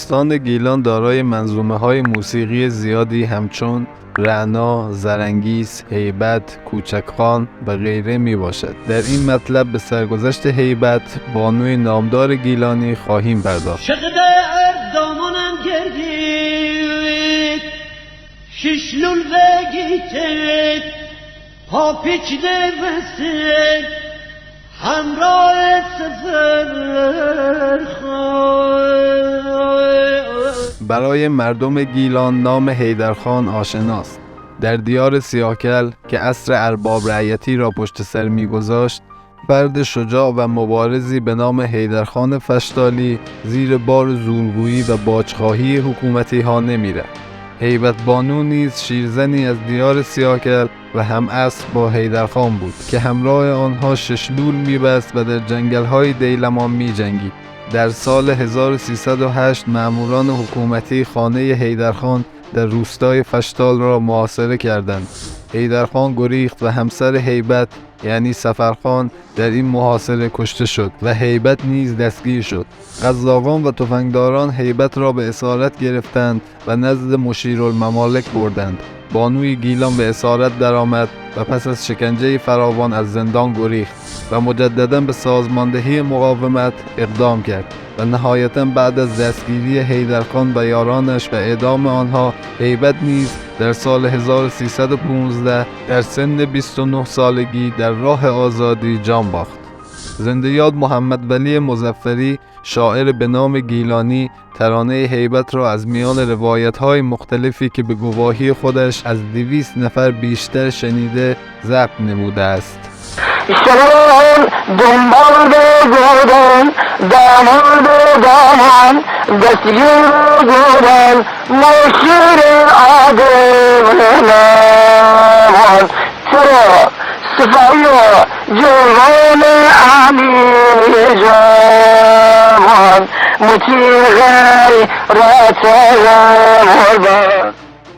استان گیلان دارای منظومه‌های موسیقی زیادی همچون رعنا، زرنگیز، هیبت، کوچکخان و غیره می باشد. در این مطلب به سرگذشت هیبت، بانوی نامدار گیلانی خواهیم پرداخت. شقدر دامانم گردید ششلول بگیتید پاپیچده بسید همراه سفر برای مردم گیلان نام حیدرخان آشناست. در دیار سیاهکل که عصر ارباب رعیتی را پشت سر می‌گذاشت، فرد شجاع و مبارزی به نام حیدرخان فشتالی زیر بار زورگویی و باجخواهی حکومتی ها نمی‌رفت. هیبت بانو نیز شیرزنی از دیار سیاهکل و هم عصر با حیدرخان بود که همراه آنها ششلول می‌بست و در جنگل‌های دیلمان می‌جنگید. در سال 1308 ماموران حکومتی خانه حیدرخان در روستای فشتال را محاصره کردند. حیدرخان گریخت و همسر هیبت یعنی سفرخان در این محاصره کشته شد و هیبت نیز دستگیر شد. قزاقان و تفنگداران هیبت را به اسارت گرفتند و نزد مشیرالممالک بردند. بانوی گیلان به اسارت درآمد و پس از شکنجه فراوان از زندان گریخت و مجددا به سازماندهی مقاومت اقدام کرد و نهایتا بعد از دستگیری حیدرخان و یارانش و اعدام آنها، هیبت نیز در سال 1315 در سن 29 سالگی در راه آزادی جان باخت. زنده یاد محمد ولی مظفری، شاعر به نام گیلانی، ترانه هیبت را از میان روایت‌های مختلفی که به گواهی خودش از 200 نفر بیشتر شنیده ضبط نموده است. شبان دنبال گردن دامان دامان دستگیر گردن مشیر آدم نمان چرا صفایی جوان امیر جوان مطیع غیر رات مربان